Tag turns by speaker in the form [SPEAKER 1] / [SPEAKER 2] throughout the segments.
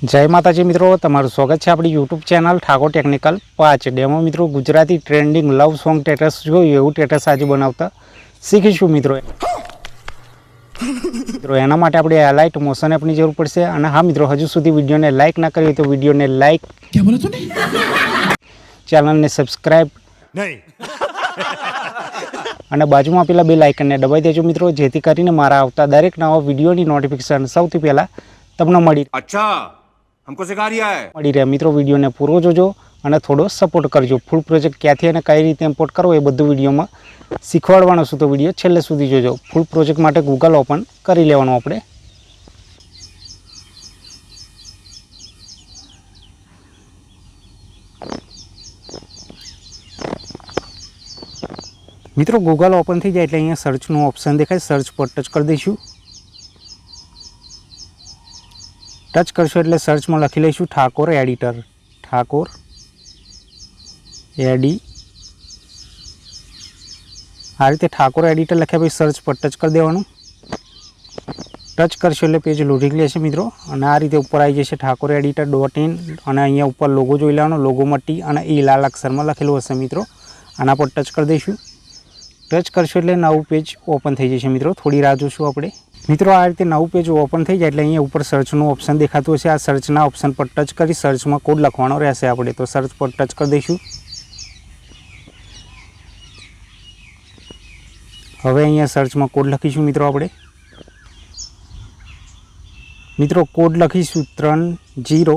[SPEAKER 1] जय माताजी मित्रों, तमारुं स्वागत है अपनी YouTube channel Thakor technical 5 demo. मित्रों, Gujarati trending love song status जो एवं स्टेटस आज बनावता शीखीशुं। मित्रों एना माटे आपणे हाइलाइट मोशन अपनी जरूर पड़शे। अने हाँ मित्रों, हजू सुधी विडियो ने लाइक ना करी तो विडियो ने लाइक, क्या बोला तूने, चैनल ने सब्सक्राइब नहीं અને બાજુમાં આપેલા બેલ આઇકનને દબાવી દેજો મિત્રો, જેથી કરીને મારા આવતા દરેક નવા વિડીયોની નોટિફિકેશન સૌથી પહેલા તમને મળી हमको सिखा रिया है मળી રહે। મિત્રો વિડીયોને પૂરો જોજો અને થોડો સપોર્ટ કરજો। ફૂલ પ્રોજેક્ટ ક્યાંથી અને કઈ રીતે ઇમ્પોર્ટ કરવો એ બધું વિડીયોમાં શીખવાડવાનો છું, તો વિડીયો છેલ્લે સુધી જોજો। ફૂલ પ્રોજેક્ટ માટે ગૂગલ ઓપન કરી લેવાનું આપણે। મિત્રો ગૂગલ ઓપન થઈ જાય એટલે અહીંયા સર્ચનું ઓપ્શન દેખાય, સર્ચ પર ટચ કરી દઈશું। टच करशो एटले सर्च में लखी लईशुं ठाकोर एडिटर, ठाकोर एडी। आ रीते ठाकोर एडिटर लख्या पछी सर्च पर टच कर देवानुं। टच करशो एटले पेज लोडिंग लेशे मित्रों, अने आ रीते उपर आई जशे ठाकोर एडिटर .in अने अहींया उपर लोगो जोई लेवानो। लोगोमां टी अने ई लाल अक्षरमां लखेलुं हशे मित्रों। आना पर टच कर दईशुं। टच करशो एटले नवुं पेज ओपन थई जशे मित्रों। थोड़ी राह जोशुं आपणे। मित्रों आ रीते नवुं पेज ओपन थई जाय एटले अहींया उपर सर्चनुं ऑप्शन देखातुं हशे। आ सर्चना ऑप्शन पर टच करी सर्च में कोड लखवानो रहेशे आपणे, तो सर्च पर टच कर दईशुं। हवे अहींया सर्च में कोड लखीशुं मित्रों आपणे। मित्रों कोड लखीशुं 3080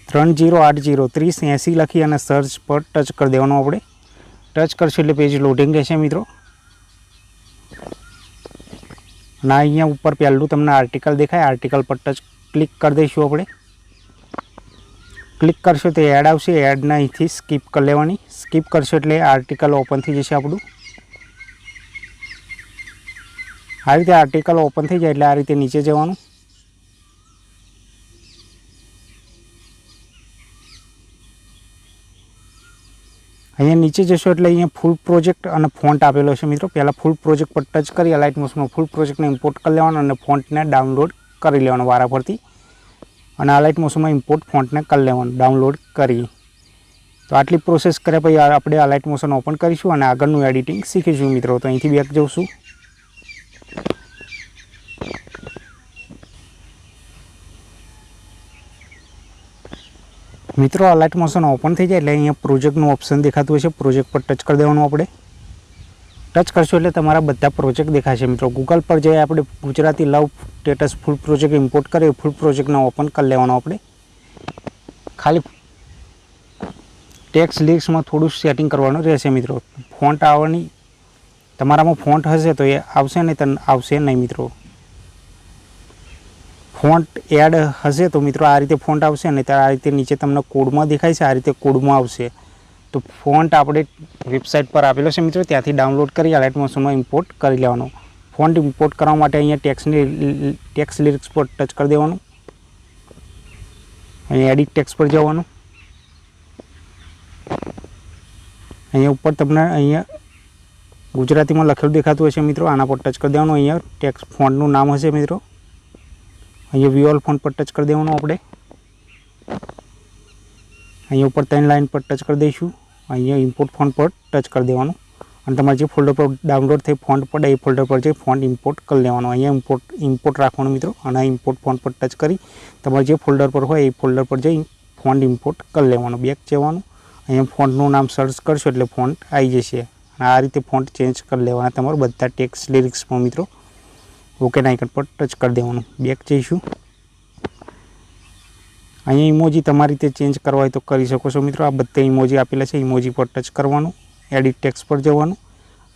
[SPEAKER 1] 3080 3080 लखी अने सर्च पर टच कर देवानुं आपणे। टच करशो एटले पेज लोडिंग रहेशे मित्रों। अने अहींया उपर पहेलुं तमने आर्टिकल देखाय, आर्टिकल पर टच क्लिक कर दईशुं आपणे। क्लिक करशो तो एड आवशे, एड ने अहींथी स्कीप कर लेवानी। स्कीप करशो एटले आर्टिकल ओपन थई जशे आपणुं। आ रीते आर्टिकल ओपन थई जाय एटले आ रीते नीचे जवानुं। अहींया नीचे जशो एटले अहींया फूल प्रोजेक्ट अने फॉन्ट आपेलो छे मित्रों। पहला फूल प्रोजेक्ट पर टच करी अलाइट मोशनमां फूल प्रोजेक्ट ने इम्पोर्ट कर लेवानो अने फॉन्ट ने डाउनलॉड करी लेवानो वाराफरती। अने अलाइट मोशनमां इम्पोर्ट फॉन्ट ने कर लेवानो डाउनलॉड करी। तो आटली प्रोसेस कर्या पछी आपणे अलाइट मोशन ओपन करीशुं अने आगळनुं एडिटिंग शीखीशुं मित्रों। तो अहींथी बेक जवशुं। मित्रों अलाइट मोशन ओपन थी जाए एटले अहींया प्रोजेक्टनुं ऑप्शन देखातुं हशे, प्रोजेक्ट पर टच कर देवानुं आपणे। टच करशो एटले तमारा बधा प्रोजेक्ट देखाशे मित्रों। गूगल पर जे आपणे गुजराती लव स्टेटस फूल प्रोजेक्ट इम्पोर्ट करे फूल प्रोजेक्टने ओपन कर लेवानो आपणे। खाली टेक्स्ट लिरिक्स में थोड़ुं सेटिंग करवानुं रहेशे मित्रों। फॉन्ट आववानी तमारामां फॉन्ट हशे तो ए आवशे नहीं तो आवशे नहीं मित्रों। फॉन्ट एड हशे तो मित्रों आ रीते फॉन्ट आवशे, नहीं तो आ रीते नीचे तमने कोडमां देखाय छे, आ रीते कोडमां आवशे। तो फॉन्ट आपणे वेबसाइट पर आपेलो छे मित्रों, त्यांथी डाउनलॉड करी अलाइट मोशनमां इम्पोर्ट करी लेवानो। फॉन्ट इम्पोर्ट करवा माटे अहींया टेक्स्ट लिरिक्स पर टच कर देवानुं। अहींया एडिट टेक्स्ट पर जवानुं। अहींया उपर तमने अहींया गुजरातीमां लखेलुं देखातुं हशे मित्रों। आना पर टच कर देवानुं। अहींया टेक्स्ट फॉन्टनुं नाम हशे मित्रों। अहींया व्यू ऑल फॉन्ट पर टच कर देवानुं आपणे। अहींया उपर 3 लाइन पर टच कर दईशुं। अहींया इम्पोर्ट फॉन्ट पर टच कर देवानुं अने तमारे जे फोल्डर पर डाउनलॉड थई फॉन्ट पड़े ए फोल्डर पर जे फॉन्ट इम्पोर्ट कर लेवानुं। अहींया इम्पोर्ट राखवानुं मित्रों। अने इम्पोर्ट फॉन्ट पर टच करी तमारे जे फोल्डर पर होय ए फोल्डर पर जई फॉन्ट इम्पोर्ट कर लेवानुं। बेक जवानुं। अहींया फॉन्टनुं नाम सर्च करशो एटले फॉन्ट आई जशे। अने आ रीते फॉन्ट चेन्ज कर लेवाना तमारे बधा टेक्स्ट लिरिक्समां मित्रों। ओके आइकन पर टच कर देवानुं। बेक जईशुं। अहीं इमोजी तमारी रीते चेन्ज करवा होय तो करी शको छो मित्रों। आ बधा इमोजी आपेला छे, इमोजी पर टच करवानुं। एडिट टेक्स्ट पर जवानुं।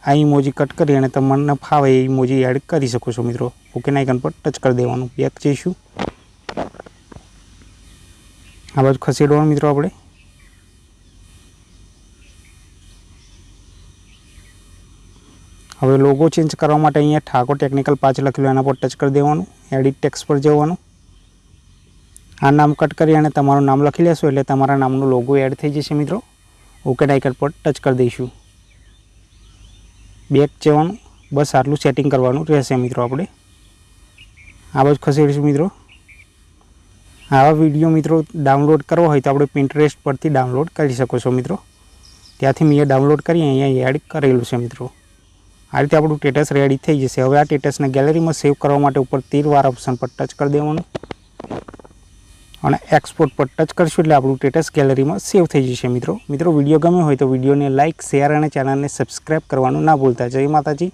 [SPEAKER 1] आ इमोजी कट करी अने तमने फावे ए इमोजी एड करी शको छो मित्रों। ओके आइकन पर टच कर देवानुं। बेक जईशुं। आ बाजु खसेडवानुं मित्रों आपणे। हवे लोगो चेन्ज करवा माटे अहींया ठाकोर टेक्निकल 5 लखेलुं एना पर टच कर देवानुं। एडिट टेक्स्ट पर जवानुं। आ नाम कट करी अने तमारुं नाम लखी लेशो एटले तमारा नामनो लोगो एड थई जशे मित्रों। ओके आइकन पर टच कर दईशुं। बेक जवानुं। બસ આટલું સેટિંગ કરવાનું રહેશે મિત્રો. આપણે આ બાજુ ખસેડીશું મિત્રો. આવા વિડીયો મિત્રો ડાઉનલોડ કરવો હોય તો આપણે પિન્ટરેસ્ટ પરથી ડાઉનલોડ કરી શકો છો મિત્રો. ત્યાંથી મેં ડાઉનલોડ કરી અહીંયા એડ કરેલું છે મિત્રો. આ રીતે આપણું સ્ટેટસ રેડી થઈ જશે. હવે આ સ્ટેટસને ગેલેરીમાં સેવ કરવા માટે ઉપર તીરવાળા ઓપ્શન પર ટચ કરી દેવાનું અને એક્સપોર્ટ પર ટચ કરશું એટલે આપણું સ્ટેટસ ગેલેરીમાં સેવ થઈ જશે મિત્રો. વિડીયો ગમ્યો હોય તો વિડીયોને લાઇક, શેર અને ચેનલને સબસ્ક્રાઈબ કરવાનું ના ભૂલતા. જય માતાજી.